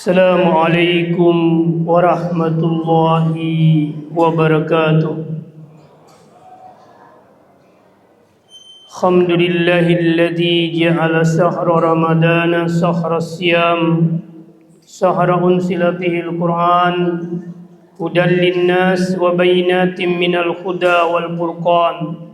Assalamualaikum warahmatullahi wabarakatuh. Alhamdulillahilladzi ja'ala sahra ramadana sahra siyam sahra unsila fihil Qur'an hudan linnas wa bayyinatin minal huda wal furqan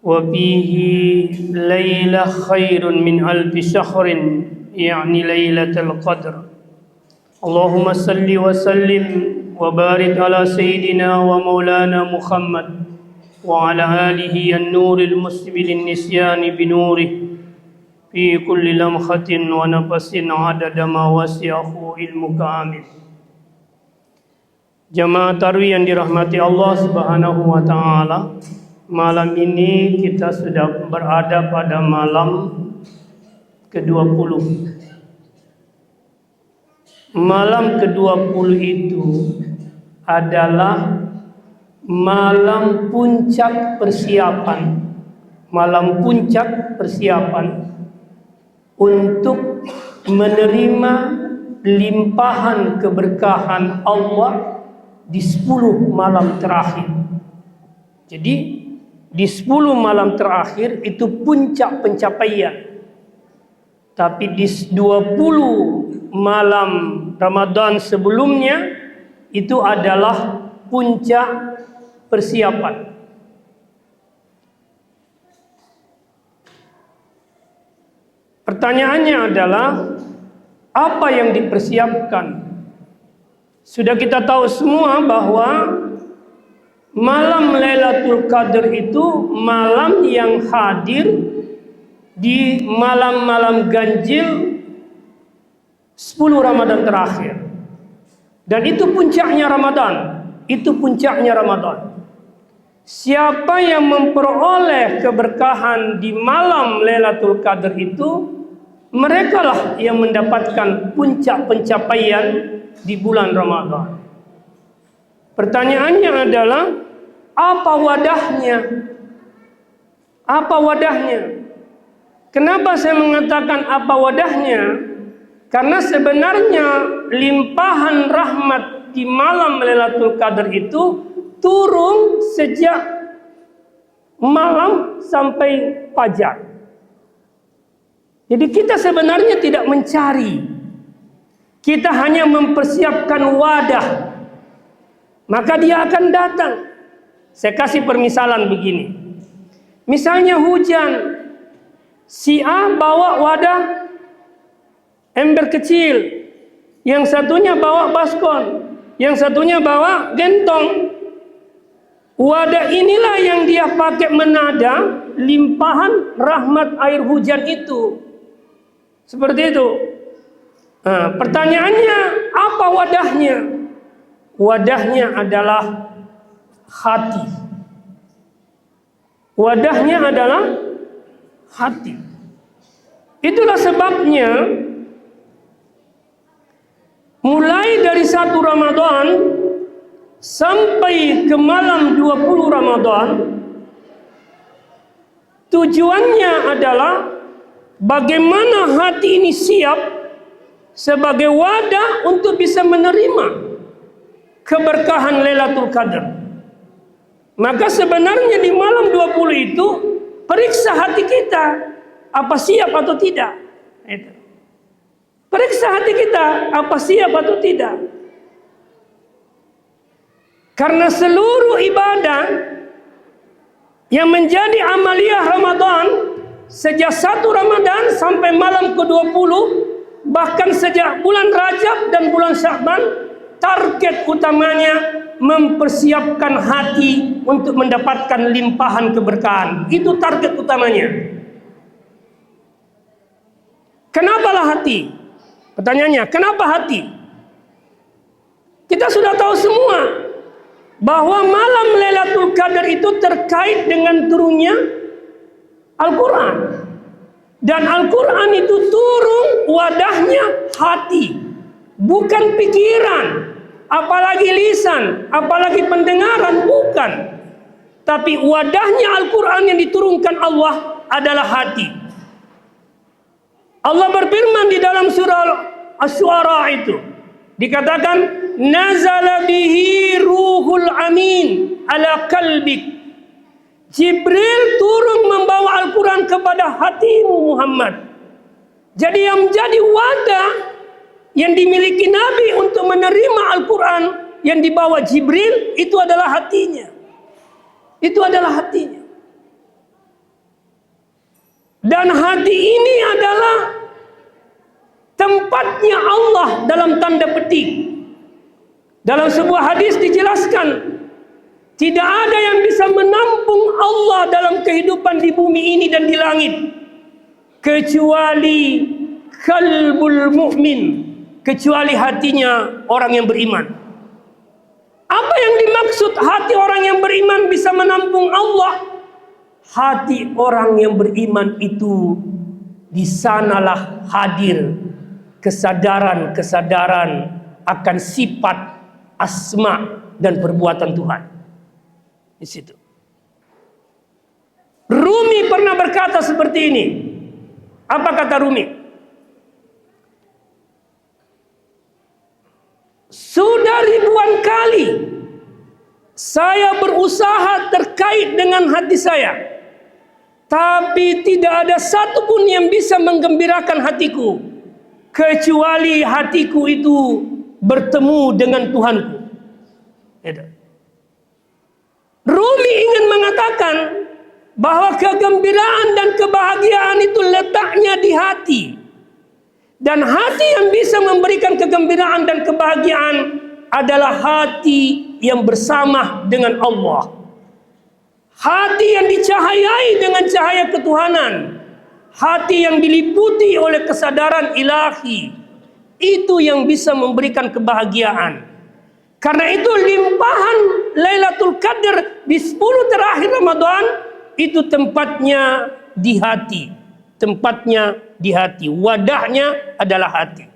wa fihi layla khairun min alfi syahrin يعني ليلة القدر. اللهم صل وسلم وبارك على سيدنا ومولانا محمد وعلى آله النور المسبل النسيان بنوره في كل لمحة ونفس عدد ما وسعه علمك آمين. Jamaah tarawih yang dirahmati Allah Subhanahu wa taala, malam ini kita sudah berada pada malam ke-20. Malam ke-20 itu adalah malam puncak persiapan. Malam puncak persiapan untuk menerima limpahan keberkahan Allah di 10 malam terakhir. Jadi di 10 malam terakhir itu puncak pencapaian. Tapi di 20 malam Ramadan sebelumnya itu adalah puncak persiapan. Pertanyaannya adalah apa yang dipersiapkan? Sudah kita tahu semua bahwa malam Lailatul Qadar itu malam yang hadir di malam-malam ganjil 10 Ramadan terakhir. Dan itu puncaknya Ramadan. Itu puncaknya Ramadan. Siapa yang memperoleh keberkahan di malam Lailatul Qadar itu, merekalah yang mendapatkan puncak pencapaian di bulan Ramadan. Pertanyaannya adalah, apa wadahnya? Apa wadahnya? Kenapa saya mengatakan apa wadahnya? Karena sebenarnya limpahan rahmat di malam Lailatul Qadar itu turun sejak malam sampai fajar. Jadi kita sebenarnya tidak mencari. Kita hanya mempersiapkan wadah. Maka dia akan datang. Saya kasih permisalan begini. Misalnya hujan. Si A bawa wadah ember kecil, yang satunya bawa baskom, yang satunya bawa gentong. Wadah inilah yang dia pakai menada limpahan rahmat air hujan itu. Seperti itu. Nah, pertanyaannya, apa wadahnya? Wadahnya adalah hati. Wadahnya adalah hati. Itulah sebabnya mulai dari 1 Ramadan sampai ke malam 20 Ramadan, tujuannya adalah bagaimana hati ini siap sebagai wadah untuk bisa menerima keberkahan Lailatul Qadar. Maka sebenarnya di malam 20 itu periksa hati kita, apa siap atau tidak. Itu. Periksa hati kita, apa siap atau tidak. Karena seluruh ibadah yang menjadi amaliyah Ramadan, sejak 1 Ramadan sampai malam ke-20, bahkan sejak bulan Rajab dan bulan Sya'ban, target utamanya mempersiapkan hati untuk mendapatkan limpahan keberkahan. Itu target utamanya. Kenapalah hati? Pertanyaannya, kenapa hati? Kita sudah tahu semua bahwa malam Lailatul Qadar itu terkait dengan turunnya Al-Quran. Dan Al-Quran itu turun wadahnya hati, bukan pikiran. Apalagi lisan, apalagi pendengaran, bukan. Tapi wadahnya Al-Quran yang diturunkan Allah adalah hati. Allah berfirman di dalam surah Asy-Syu'ara itu dikatakan nazala bihi ruhul amin ala qalbik. Jibril turun membawa Al-Quran kepada hatimu Muhammad. Jadi yang menjadi wadah yang dimiliki Nabi untuk menerima Al-Quran yang dibawa Jibril itu adalah hatinya. Itu adalah hatinya. Dan hati ini adalah tempatnya Allah dalam tanda petik. Dalam sebuah hadis dijelaskan, tidak ada yang bisa menampung Allah dalam kehidupan di bumi ini dan di langit kecuali qalbul mu'min, kecuali hatinya orang yang beriman. Apa yang dimaksud hati orang yang beriman bisa menampung Allah? Hati orang yang beriman itu di sanalah hadir kesadaran akan sifat, asma dan perbuatan Tuhan. Di situ. Rumi pernah berkata seperti ini. Apa kata Rumi? Sudah ribuan kali saya berusaha terkait dengan hati saya, tapi tidak ada satupun yang bisa menggembirakan hatiku kecuali hatiku itu bertemu dengan Tuhanku. Rumi ingin mengatakan bahwa kegembiraan dan kebahagiaan itu letaknya di hati. Dan hati yang bisa memberikan kegembiraan dan kebahagiaan adalah hati yang bersama dengan Allah. Hati yang dicahayai dengan cahaya ketuhanan. Hati yang diliputi oleh kesadaran ilahi. Itu yang bisa memberikan kebahagiaan. Karena itu limpahan Lailatul Qadar di 10 terakhir Ramadan itu tempatnya di hati. Tempatnya di hati. Wadahnya adalah hati.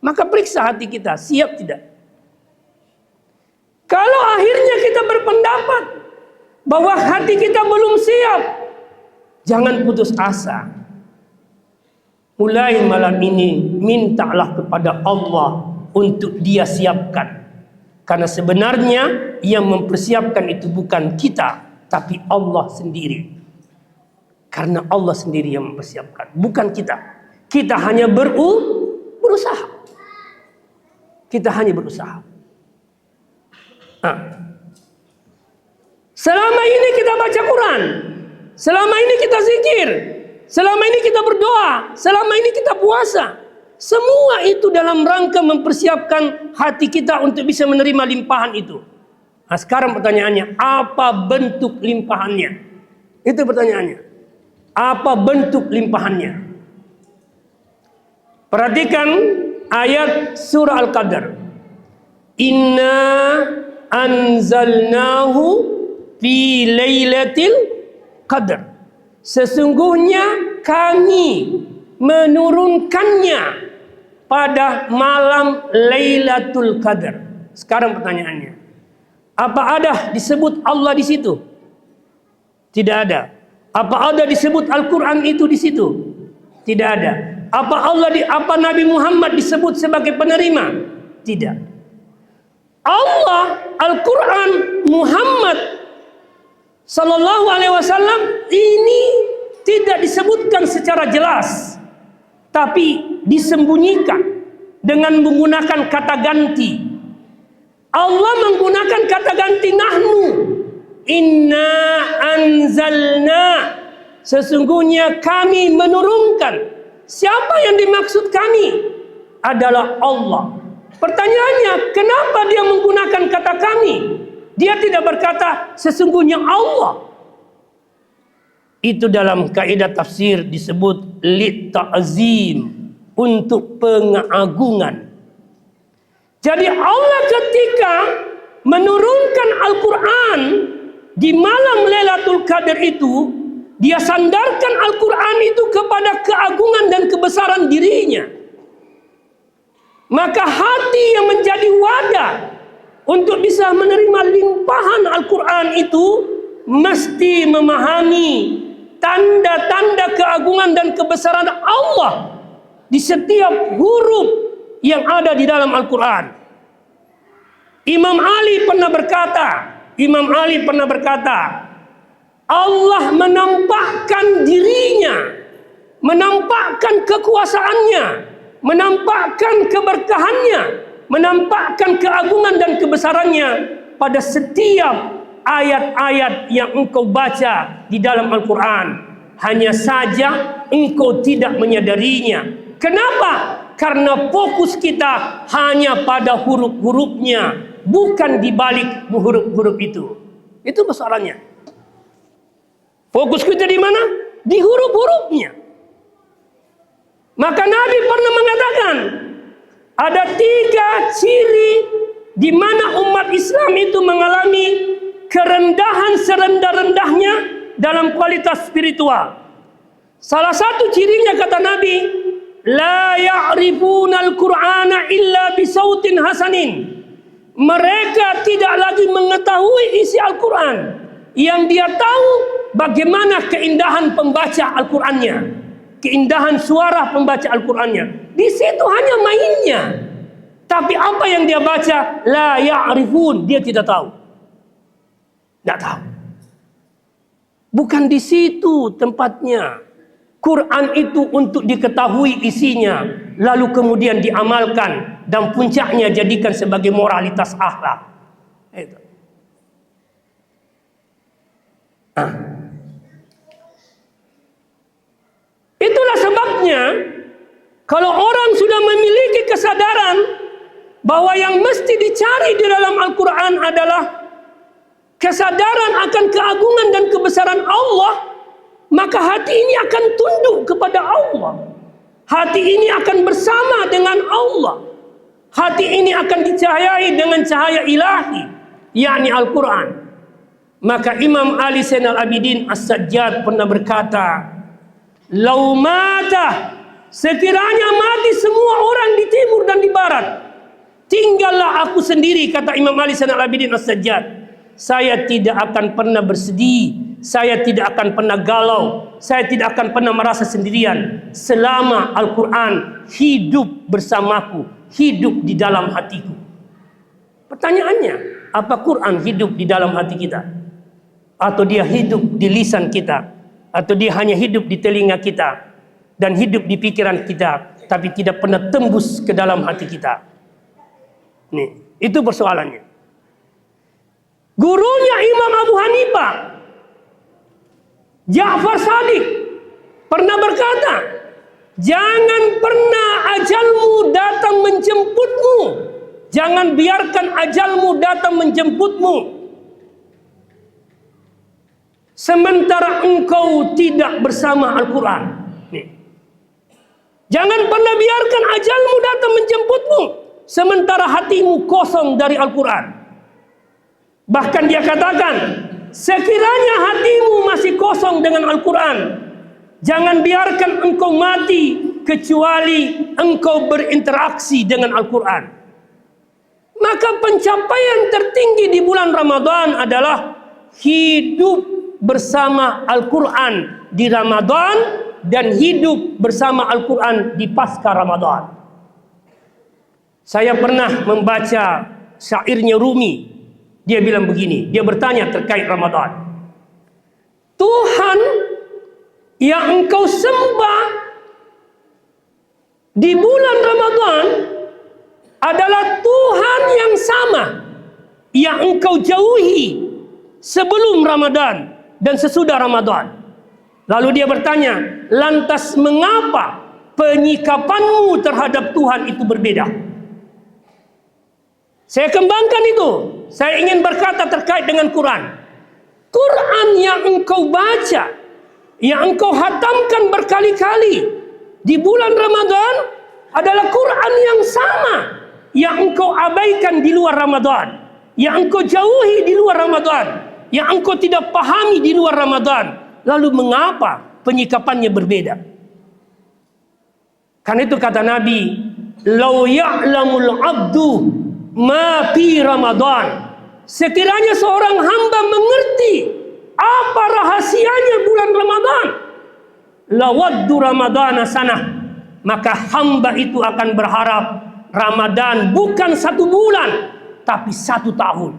Maka periksa hati kita, siap tidak? Kalau akhirnya kita berpendapat bahwa hati kita belum siap, jangan putus asa. Mulai malam ini mintalah kepada Allah untuk Dia siapkan. Karena sebenarnya yang mempersiapkan itu bukan kita, tapi Allah sendiri. Karena Allah sendiri yang mempersiapkan, bukan kita. Kita hanya berusaha. Kita hanya berusaha. Nah. Selama ini kita baca Quran, selama ini kita zikir, selama ini kita berdoa, selama ini kita puasa. Semua itu dalam rangka mempersiapkan hati kita untuk bisa menerima limpahan itu. Nah, sekarang pertanyaannya, apa bentuk limpahannya? Itu pertanyaannya. Apa bentuk limpahannya? Perhatikan ayat surah Al-Qadar. Inna anzalnahu fi lailatul qadar. Sesungguhnya kami menurunkannya pada malam Lailatul Qadar. Sekarang pertanyaannya, apa ada disebut Allah di situ? Tidak ada. Apa ada disebut Al-Quran itu di situ? Tidak ada. Apa Nabi Muhammad disebut sebagai penerima? Tidak. Allah, Al-Quran, Muhammad Sallallahu Alaihi Wasallam ini tidak disebutkan secara jelas, tapi disembunyikan dengan menggunakan kata ganti. Allah menggunakan kata ganti nahnu. Inna anzalna. Sesungguhnya kami menurunkan. Siapa yang dimaksud kami? Adalah Allah. Pertanyaannya, kenapa dia menggunakan kata kami? Dia tidak berkata sesungguhnya Allah. Itu dalam kaidah tafsir disebut li'ta'zim, untuk pengagungan. Jadi Allah ketika menurunkan Al-Quran di malam Lailatul Qadar itu, Dia sandarkan Al-Quran itu kepada keagungan dan kebesaran dirinya. Maka hati yang menjadi wadah untuk bisa menerima limpahan Al-Quran itu mesti memahami tanda-tanda keagungan dan kebesaran Allah di setiap huruf, yang ada di dalam Al-Quran. Imam Ali pernah berkata, Allah menampakkan dirinya, menampakkan kekuasaannya, menampakkan keberkahannya, menampakkan keagungan dan kebesarannya pada setiap ayat-ayat yang engkau baca di dalam Al-Quran. Hanya saja engkau tidak menyadarinya. Kenapa? Karena fokus kita hanya pada huruf-hurufnya, bukan di balik huruf-huruf itu. Itu persoalannya. Fokus kita di mana? Di huruf-hurufnya. Maka Nabi pernah mengatakan, ada 3 ciri di mana umat Islam itu mengalami kerendahan serendah-rendahnya dalam kualitas spiritual. Salah satu cirinya kata Nabi, la ya'rifuna al-Qur'ana illa bisautin hasanin. Mereka tidak lagi mengetahui isi Al-Quran. Yang dia tahu bagaimana keindahan pembaca Al-Qurannya, keindahan suara pembaca Al-Qurannya. Di situ hanya mainnya. Tapi apa yang dia baca, la ya'rifun, dia tidak tahu. Tidak tahu. Bukan di situ tempatnya. Quran itu untuk diketahui isinya, lalu kemudian diamalkan, dan puncaknya jadikan sebagai moralitas akhlak. Itu. Itulah sebabnya kalau orang sudah memiliki kesadaran bahwa yang mesti dicari di dalam Al-Quran adalah kesadaran akan keagungan dan kebesaran Allah, maka hati ini akan tunduk kepada Allah. Hati ini akan bersama dengan Allah. Hati ini akan dicahayai dengan cahaya ilahi, yakni Al-Quran. Maka Imam Ali Zainal Abidin As-Sajjad pernah berkata, "Lau mata, sekiranya mati semua orang di timur dan di barat, tinggallah aku sendiri," kata Imam Ali Zainal Abidin As-Sajjad, "saya tidak akan pernah bersedih, saya tidak akan pernah galau, saya tidak akan pernah merasa sendirian selama Al-Quran hidup bersamaku, hidup di dalam hatiku." Pertanyaannya, apa Quran hidup di dalam hati kita? Atau dia hidup di lisan kita? Atau dia hanya hidup di telinga kita dan hidup di pikiran kita, tapi tidak pernah tembus ke dalam hati kita? Nih, itu persoalannya. Gurunya Imam Abu Hanifah, Ja'far Shadiq, pernah berkata, "Jangan pernah ajalmu datang menjemputmu. Jangan biarkan ajalmu datang menjemputmu sementara engkau tidak bersama Al-Quran." Jangan pernah biarkan ajalmu datang menjemputmu sementara hatimu kosong dari Al-Quran. Bahkan dia katakan, sekiranya hatimu masih kosong dengan Al-Quran, jangan biarkan engkau mati kecuali engkau berinteraksi dengan Al-Quran. Maka pencapaian tertinggi di bulan Ramadan adalah hidup bersama Al-Quran di Ramadan dan hidup bersama Al-Quran di pasca Ramadan. Saya pernah membaca syairnya Rumi. Dia bilang begini, dia bertanya terkait Ramadan. Tuhan yang engkau sembah di bulan Ramadan adalah Tuhan yang sama yang engkau jauhi sebelum Ramadan dan sesudah Ramadan. Lalu dia bertanya, lantas mengapa penyikapanmu terhadap Tuhan itu berbeda? Saya kembangkan itu. Saya ingin berkata terkait dengan Quran. Quran yang engkau baca, yang engkau hatamkan berkali-kali di bulan Ramadan adalah Quran yang sama yang engkau abaikan di luar Ramadan, yang engkau jauhi di luar Ramadan, yang engkau tidak pahami di luar Ramadan. Lalu mengapa penyikapannya berbeda? Karena itu kata Nabi, "Lau ya'lamul 'abdu ma fi Ramadan." Sekiranya seorang hamba mengerti apa rahasianya bulan Ramadan, lawaddu Ramadana sanah, maka hamba itu akan berharap Ramadan bukan 1 bulan, tapi 1 tahun.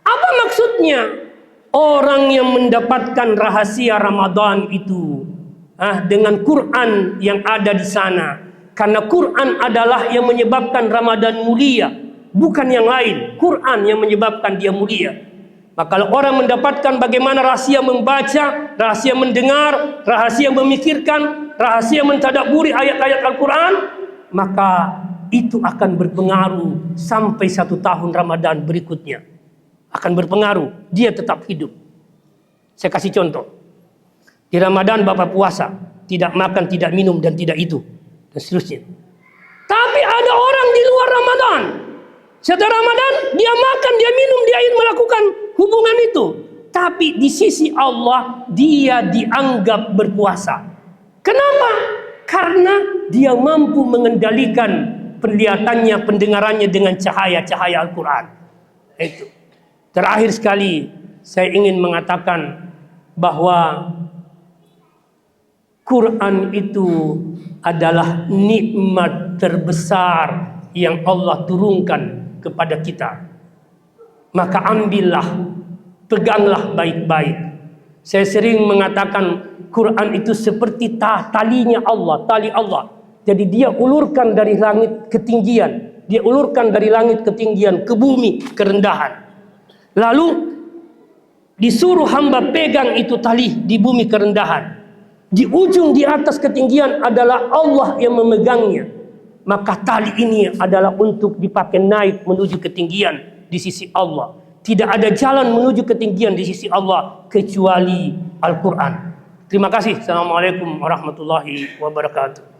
Apa maksudnya? Orang yang mendapatkan rahasia Ramadan itu dengan Quran yang ada di sana. Karena Quran adalah yang menyebabkan Ramadan mulia, bukan yang lain. Quran yang menyebabkan dia mulia. Maka kalau orang mendapatkan bagaimana rahasia membaca, rahasia mendengar, rahasia memikirkan, rahasia mentadabburi ayat-ayat Al-Quran, maka itu akan berpengaruh sampai 1 tahun Ramadan berikutnya. Akan berpengaruh, dia tetap hidup. Saya kasih contoh. Di Ramadan Bapak puasa, tidak makan, tidak minum, dan tidak itu, dan seterusnya. Tapi ada orang di luar Ramadan. Setelah Ramadan, dia makan, dia minum, dia ingin melakukan hubungan itu. Tapi di sisi Allah, dia dianggap berpuasa. Kenapa? Karena dia mampu mengendalikan penglihatannya, pendengarannya dengan cahaya-cahaya Al-Quran. Itu. Terakhir sekali, saya ingin mengatakan bahwa Quran itu adalah nikmat terbesar yang Allah turunkan kepada kita. Maka ambillah, peganglah baik-baik. Saya sering mengatakan Quran itu seperti talinya Allah, tali Allah. Jadi dia ulurkan dari langit ketinggian, dia ulurkan dari langit ketinggian ke bumi kerendahan. Lalu disuruh hamba pegang itu tali di bumi kerendahan. Di ujung di atas ketinggian adalah Allah yang memegangnya. Maka tali ini adalah untuk dipakai naik menuju ketinggian di sisi Allah. Tidak ada jalan menuju ketinggian di sisi Allah kecuali Al-Quran. Terima kasih. Assalamualaikum warahmatullahi wabarakatuh.